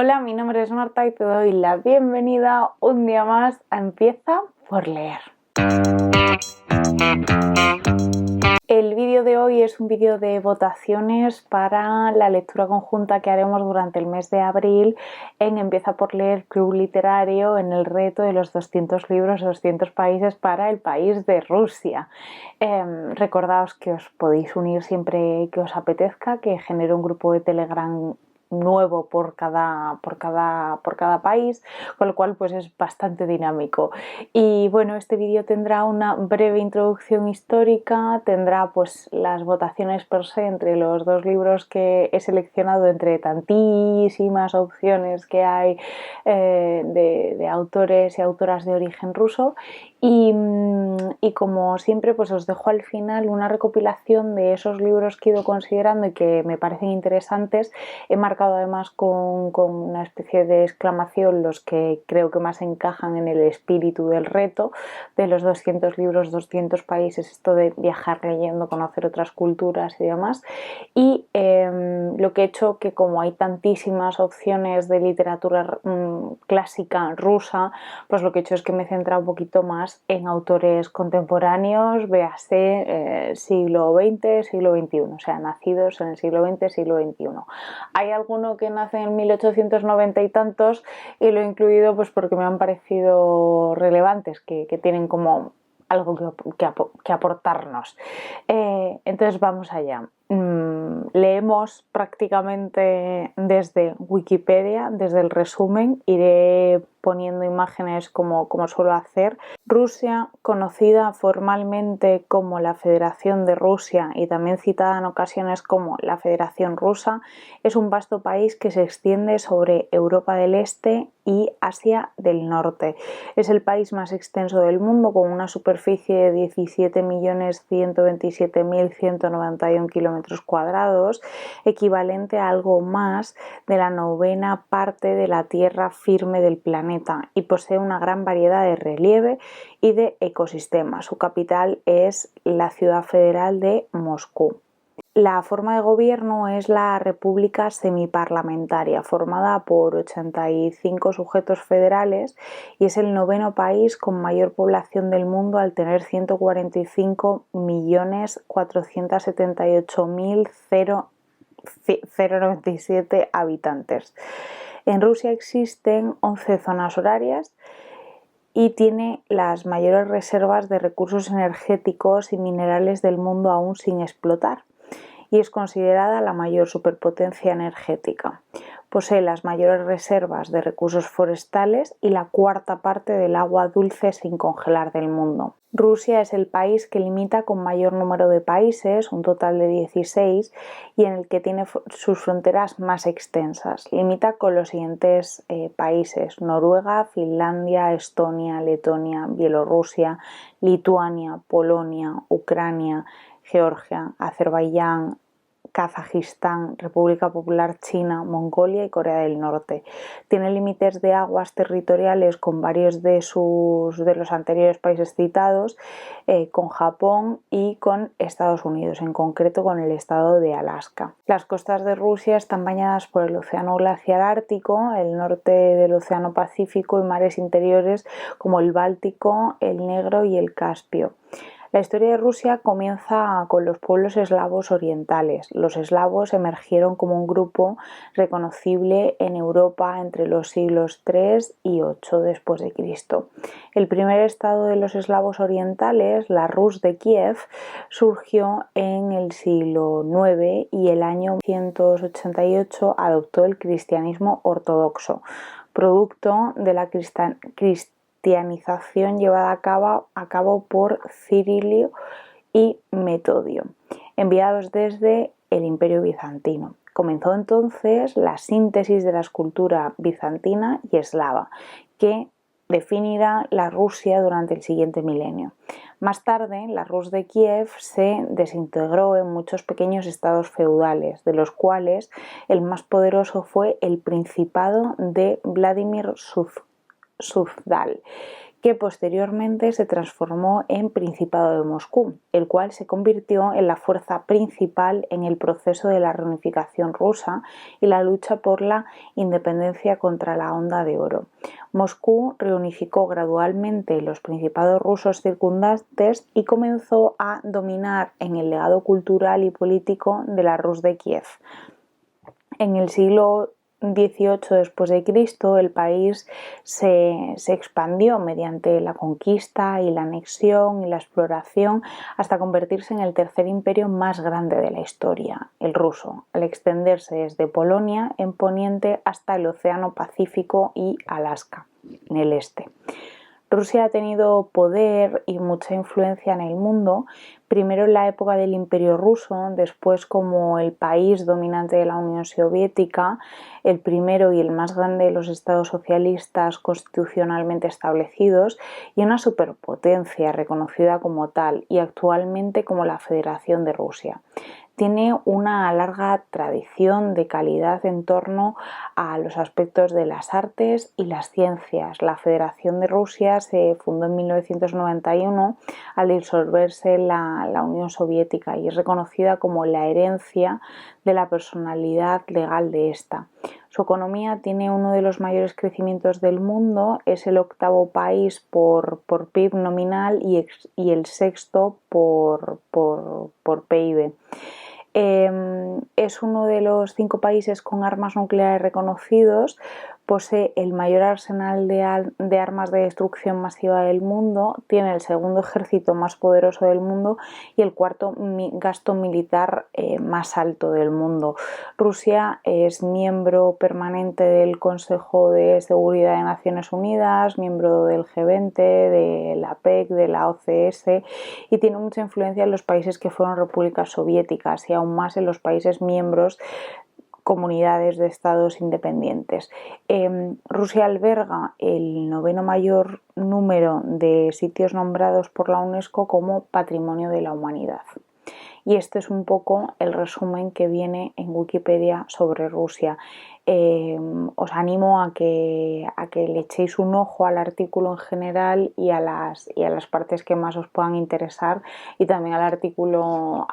Hola, mi nombre es Marta y te doy la bienvenida un día más a Empieza por Leer. El vídeo de hoy es un vídeo de votaciones para la lectura conjunta que haremos durante el mes de abril en Empieza por Leer Club Literario en el reto de los 200 libros, 200 países para el país de Rusia. Recordaos que os podéis unir siempre que os apetezca, que genero un grupo de Telegram nuevo por cada país, con lo cual pues es bastante dinámico. Y bueno, este vídeo tendrá una breve introducción histórica, tendrá pues las votaciones per se entre los dos libros que he seleccionado entre tantísimas opciones que hay de autores y autoras de origen ruso. Y como siempre pues os dejo al final una recopilación de esos libros que he ido considerando y que me parecen interesantes. He marcado además con una especie de exclamación los que creo que más encajan en el espíritu del reto de los 200 libros, 200 países, esto de viajar leyendo, conocer otras culturas y demás. Y lo que he hecho, que como hay tantísimas opciones de literatura clásica rusa, pues lo que he hecho es que me he centrado un poquito más en autores contemporáneos, véase siglo XX, siglo XXI, o sea, nacidos en el siglo XX, siglo XXI. Hay alguno que nace en 1890 y tantos y lo he incluido pues porque me han parecido relevantes, que tienen como algo que aportarnos. Entonces vamos allá. Leemos prácticamente desde Wikipedia, desde el resumen, iré poniendo imágenes como suelo hacer. Rusia, conocida formalmente como la Federación de Rusia y también citada en ocasiones como la Federación Rusa, es un vasto país que se extiende sobre Europa del Este y Asia del Norte. Es el país más extenso del mundo, con una superficie de 17.127.191 kilómetros cuadrados, equivalente a algo más de la 9ª parte de la tierra firme del planeta, y posee una gran variedad de relieve y de ecosistemas. Su capital es la ciudad federal de Moscú. La forma de gobierno es la república semiparlamentaria, formada por 85 sujetos federales, y es el 9º país con mayor población del mundo al tener 145.478.097 habitantes. En Rusia existen 11 zonas horarias y tiene las mayores reservas de recursos energéticos y minerales del mundo aún sin explotar, y es considerada la mayor superpotencia energética. Posee las mayores reservas de recursos forestales y la 4ª parte del agua dulce sin congelar del mundo. Rusia es el país que limita con mayor número de países, un total de 16, y en el que tiene sus fronteras más extensas. Limita con los siguientes países: Noruega, Finlandia, Estonia, Letonia, Bielorrusia, Lituania, Polonia, Ucrania, Georgia, Azerbaiyán, Kazajistán, República Popular China, Mongolia y Corea del Norte. Tiene límites de aguas territoriales con varios de los anteriores países citados, con Japón y con Estados Unidos, en concreto con el estado de Alaska. Las costas de Rusia están bañadas por el Océano Glaciar Ártico, el norte del Océano Pacífico y mares interiores como el Báltico, el Negro y el Caspio. La historia de Rusia comienza con los pueblos eslavos orientales. Los eslavos emergieron como un grupo reconocible en Europa entre los siglos III y VIII después de Cristo. El primer estado de los eslavos orientales, la Rus de Kiev, surgió en el siglo IX y el año 188 adoptó el cristianismo ortodoxo, producto de la cristianización llevada a cabo por Cirilio y Metodio, enviados desde el Imperio Bizantino. Comenzó entonces la síntesis de la escultura bizantina y eslava, que definirá la Rusia durante el siguiente milenio. Más tarde, la Rus de Kiev se desintegró en muchos pequeños estados feudales, de los cuales el más poderoso fue el Principado de Vladimir Suzdal, que posteriormente se transformó en Principado de Moscú, el cual se convirtió en la fuerza principal en el proceso de la reunificación rusa y la lucha por la independencia contra la Onda de Oro. Moscú reunificó gradualmente los principados rusos circundantes y comenzó a dominar en el legado cultural y político de la Rus de Kiev. En el siglo XVIII después de Cristo, el país se expandió mediante la conquista y la anexión y la exploración hasta convertirse en el tercer imperio más grande de la historia, el ruso, al extenderse desde Polonia en poniente hasta el Océano Pacífico y Alaska, en el este. Rusia ha tenido poder y mucha influencia en el mundo, primero en la época del Imperio Ruso, después como el país dominante de la Unión Soviética, el primero y el más grande de los estados socialistas constitucionalmente establecidos, y una superpotencia reconocida como tal y actualmente como la Federación de Rusia. Tiene una larga tradición de calidad en torno a los aspectos de las artes y las ciencias. La Federación de Rusia se fundó en 1991 al disolverse la Unión Soviética y es reconocida como la herencia de la personalidad legal de esta. Su economía tiene uno de los mayores crecimientos del mundo, es el octavo país por PIB nominal y el sexto por PIB. Es uno de los 5 países con armas nucleares reconocidos, posee el mayor arsenal de armas de destrucción masiva del mundo, tiene el segundo ejército más poderoso del mundo y el cuarto gasto militar más alto del mundo. Rusia es miembro permanente del Consejo de Seguridad de Naciones Unidas, miembro del G20, de la PEC, de la OCS y tiene mucha influencia en los países que fueron repúblicas soviéticas y aún más en los países miembros, comunidades de estados independientes. Rusia alberga el 9º mayor número de sitios nombrados por la UNESCO como Patrimonio de la Humanidad. Y este es un poco el resumen que viene en Wikipedia sobre Rusia. Os animo a que le echéis un ojo al artículo en general y a las partes que más os puedan interesar y también al artículo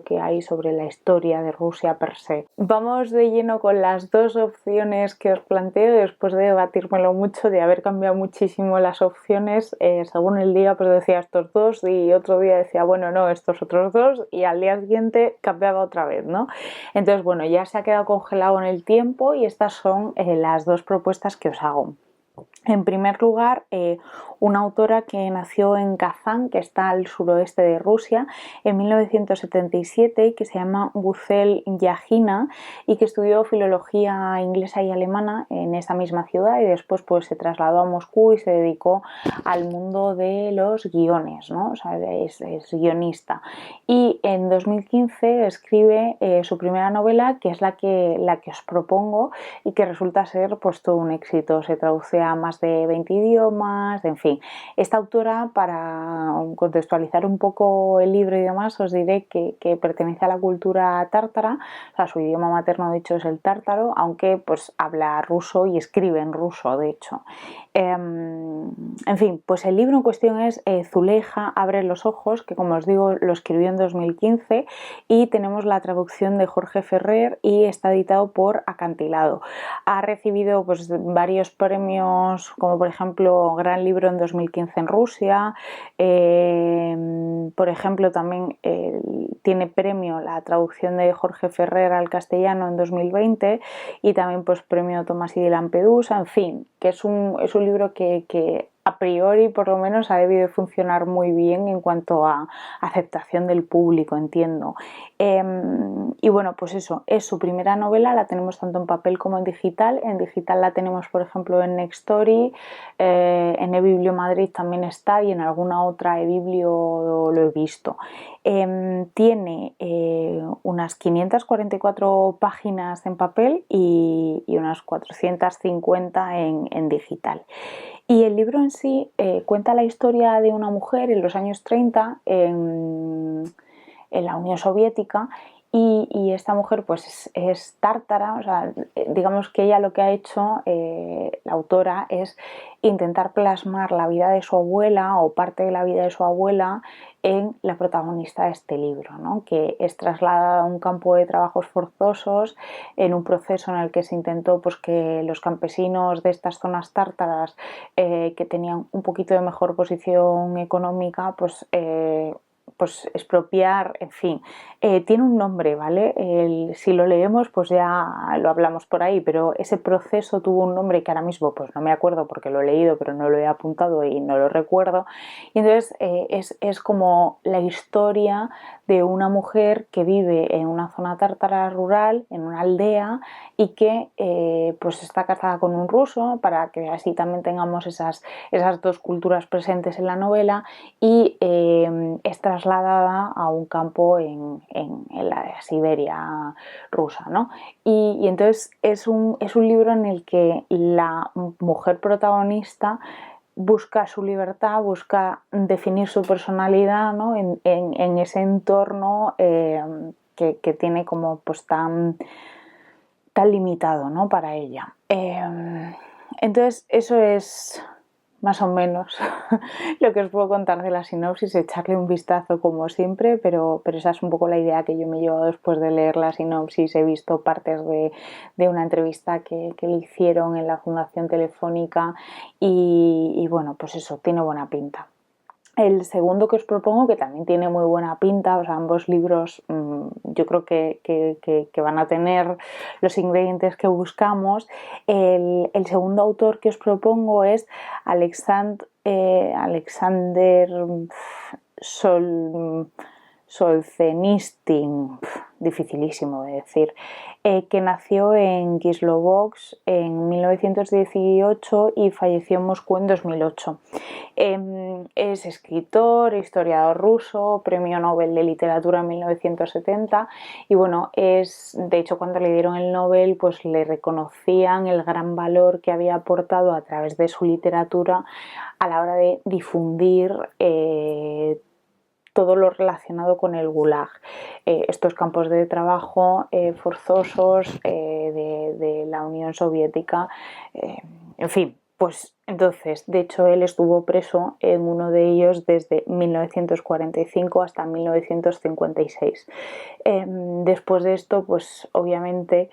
que hay sobre la historia de Rusia per se. Vamos de lleno con las 2 opciones que os planteo después de debatírmelo mucho, de haber cambiado muchísimo las opciones. Según el día pues decía estos 2 y otro día decía bueno no, estos otros 2 y al día siguiente cambiaba otra vez, ¿no? Entonces bueno, ya se ha quedado congelado en el tiempo y estas son las 2 propuestas que os hago. En primer lugar, una autora que nació en Kazán, que está al suroeste de Rusia, en 1977, que se llama Guzel Yagina y que estudió filología inglesa y alemana en esa misma ciudad y después pues, se trasladó a Moscú y se dedicó al mundo de los guiones, ¿no? O sea, es guionista. Y en 2015 escribe su primera novela, que es la que os propongo y que resulta ser pues, todo un éxito. Se traduce a más de 20 idiomas, en fin. Esta autora, para contextualizar un poco el libro y demás, os diré que pertenece a la cultura tártara, o sea, su idioma materno de hecho es el tártaro, aunque pues habla ruso y escribe en ruso, de hecho. En fin, pues el libro en cuestión es Zuleja abre los ojos, que como os digo lo escribió en 2015 y tenemos la traducción de Jorge Ferrer y está editado por Acantilado. Ha recibido pues varios premios como por ejemplo Gran Libro en 2015 en Rusia, por ejemplo también tiene premio la traducción de Jorge Ferrer al castellano en 2020 y también pues premio Tomás y de Lampedusa, en fin, que es un libro que a priori por lo menos ha debido funcionar muy bien en cuanto a aceptación del público, entiendo. Y bueno, pues eso, es su primera novela, la tenemos tanto en papel como en digital la tenemos por ejemplo en Nextory, en eBiblio Madrid también está y en alguna otra eBiblio lo he visto. Tiene unas 544 páginas en papel y unas 450 en digital. Y el libro en sí cuenta la historia de una mujer en los años 30 en la Unión Soviética y esta mujer pues es tártara, o sea, digamos que ella lo que ha hecho, la autora, es intentar plasmar la vida de su abuela o parte de la vida de su abuela en la protagonista de este libro, ¿no? Que es trasladada a un campo de trabajos forzosos en un proceso en el que se intentó pues, que los campesinos de estas zonas tártaras que tenían un poquito de mejor posición económica pues expropiar, en fin, tiene un nombre, ¿vale? Si lo leemos pues ya lo hablamos por ahí, pero ese proceso tuvo un nombre que ahora mismo pues no me acuerdo porque lo he leído pero no lo he apuntado y no lo recuerdo, y entonces es como la historia de una mujer que vive en una zona tártara rural, en una aldea, y que pues está casada con un ruso para que así también tengamos esas dos culturas presentes en la novela, y es trasladada a un campo en la Siberia rusa, ¿no? Y entonces es un libro en el que la mujer protagonista busca su libertad, busca definir su personalidad, ¿no? en ese entorno que tiene como pues tan limitado, ¿no? Para ella. Entonces eso es más o menos lo que os puedo contar de la sinopsis, echarle un vistazo como siempre, pero esa es un poco la idea que yo me he llevado después de leer la sinopsis. He visto partes de una entrevista que le hicieron en la Fundación Telefónica y bueno, pues eso, tiene buena pinta. El segundo que os propongo, que también tiene muy buena pinta, o sea, ambos libros yo creo que van a tener los ingredientes que buscamos. El segundo autor que os propongo es Alexander Solzhenitsyn, dificilísimo de decir, que nació en Kislovodsk en 1918 y falleció en Moscú en 2008. Es escritor, historiador ruso, premio Nobel de Literatura en 1970 y bueno, de hecho cuando le dieron el Nobel pues le reconocían el gran valor que había aportado a través de su literatura a la hora de difundir todo lo relacionado con el Gulag, estos campos de trabajo forzosos de la Unión Soviética, en fin. Pues entonces, de hecho, él estuvo preso en uno de ellos desde 1945 hasta 1956. Después de esto, pues obviamente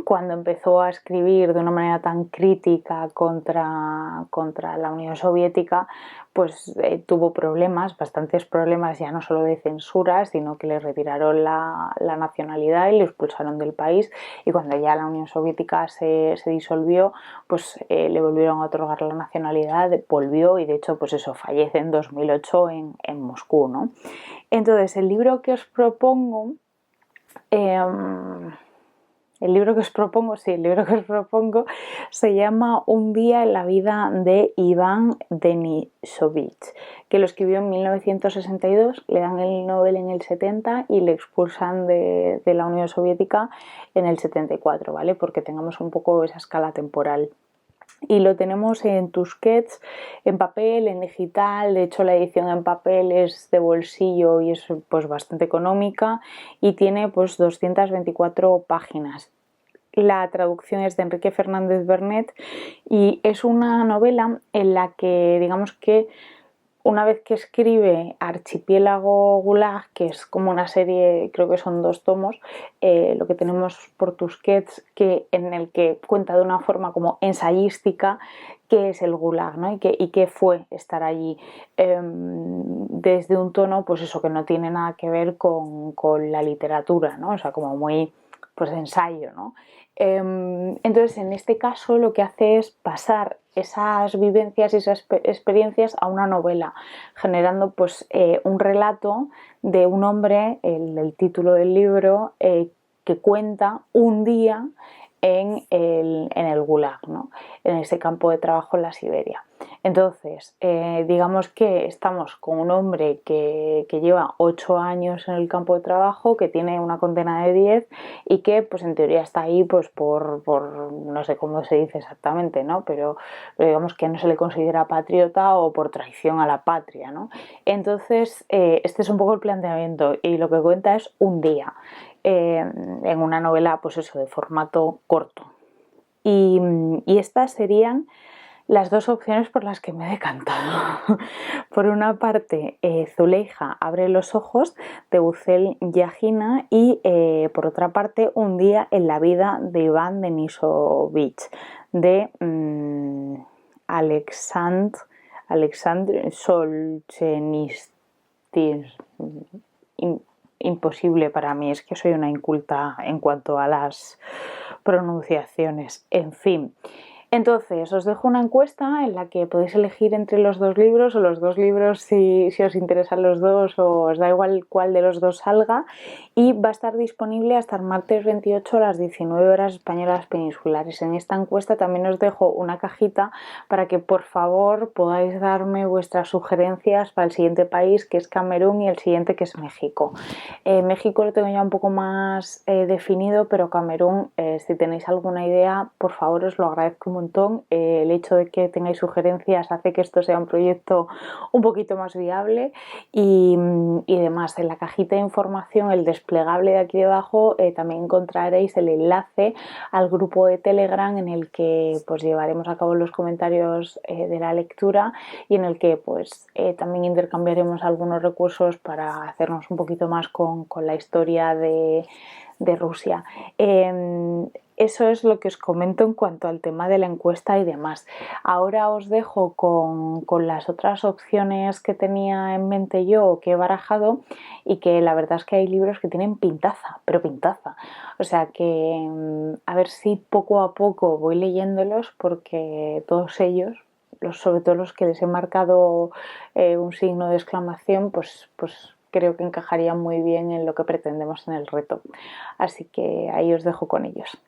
cuando empezó a escribir de una manera tan crítica contra la Unión Soviética, pues tuvo problemas, bastantes problemas, ya no solo de censura, sino que le retiraron la nacionalidad y lo expulsaron del país, y cuando ya la Unión Soviética se disolvió, pues le volvieron a otorgar la nacionalidad, volvió y de hecho pues eso, fallece en 2008 en Moscú, ¿no? Entonces el libro que os propongo se llama Un día en la vida de Iván Denisovich, que lo escribió en 1962, le dan el Nobel en el 70 y le expulsan de la Unión Soviética en el 74, ¿vale? Porque tengamos un poco esa escala temporal. Y lo tenemos en Tusquets, en papel, en digital. De hecho la edición en papel es de bolsillo y es pues bastante económica y tiene pues 224 páginas. La traducción es de Enrique Fernández Bernet y es una novela en la que digamos que una vez que escribe Archipiélago Gulag, que es como una serie, creo que son 2 tomos, lo que tenemos por Tusquets, en el que cuenta de una forma como ensayística qué es el Gulag, ¿no? y qué fue estar allí, desde un tono, pues eso, que no tiene nada que ver con la literatura, ¿no? O sea, como muy pues de ensayo, ¿no? Entonces, en este caso, lo que hace es pasar esas vivencias y esas experiencias a una novela, generando pues un relato de un hombre, el título del libro, que cuenta un día en el Gulag, ¿no? En ese campo de trabajo en la Siberia. Entonces, digamos que estamos con un hombre que lleva 8 años en el campo de trabajo, que tiene una condena de 10 y que pues en teoría está ahí pues por no sé cómo se dice exactamente, ¿no? Pero digamos que no se le considera patriota o por traición a la patria, ¿no? Entonces, este es un poco el planteamiento y lo que cuenta es un día en una novela, pues eso, de formato corto. Y estas serían las dos opciones por las que me he decantado. Por una parte, Zuleija abre los ojos, de Ucel Yagina, y por otra parte, Un día en la vida de Iván Denisovich, de Alexandr Solzhenitsyn. Imposible para mí, es que soy una inculta en cuanto a las pronunciaciones. En fin. Entonces, os dejo una encuesta en la que podéis elegir entre los dos libros o los dos libros si os interesan los dos o os da igual cuál de los dos salga, y va a estar disponible hasta el martes 28 a las 19 horas españolas peninsulares. En esta encuesta también os dejo una cajita para que por favor podáis darme vuestras sugerencias para el siguiente país, que es Camerún, y el siguiente, que es México. México lo tengo ya un poco más definido, pero Camerún, si tenéis alguna idea, por favor os lo agradezco un montón. El hecho de que tengáis sugerencias hace que esto sea un proyecto un poquito más viable y demás. En la cajita de información, el desplegable de aquí debajo, también encontraréis el enlace al grupo de Telegram en el que pues llevaremos a cabo los comentarios de la lectura y en el que pues también intercambiaremos algunos recursos para hacernos un poquito más con la historia de Rusia. Eso es lo que os comento en cuanto al tema de la encuesta y demás. Ahora os dejo con las otras opciones que tenía en mente yo o que he barajado, y que la verdad es que hay libros que tienen pintaza, pero pintaza. O sea que a ver si poco a poco voy leyéndolos, porque todos ellos, sobre todo los que les he marcado un signo de exclamación, pues creo que encajarían muy bien en lo que pretendemos en el reto. Así que ahí os dejo con ellos.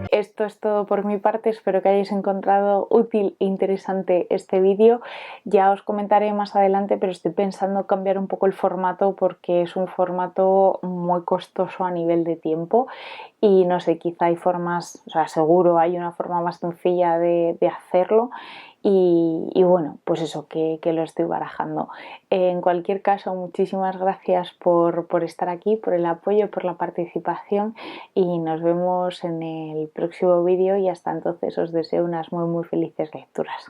Esto es todo por mi parte, espero que hayáis encontrado útil e interesante este vídeo. Ya os comentaré más adelante, pero estoy pensando cambiar un poco el formato porque es un formato muy costoso a nivel de tiempo y no sé, quizá hay formas, o sea, seguro hay una forma más sencilla de hacerlo. Y bueno, pues eso, que lo estoy barajando. En cualquier caso, muchísimas gracias por estar aquí, por el apoyo, por la participación, y nos vemos en el próximo vídeo, y hasta entonces os deseo unas muy felices lecturas.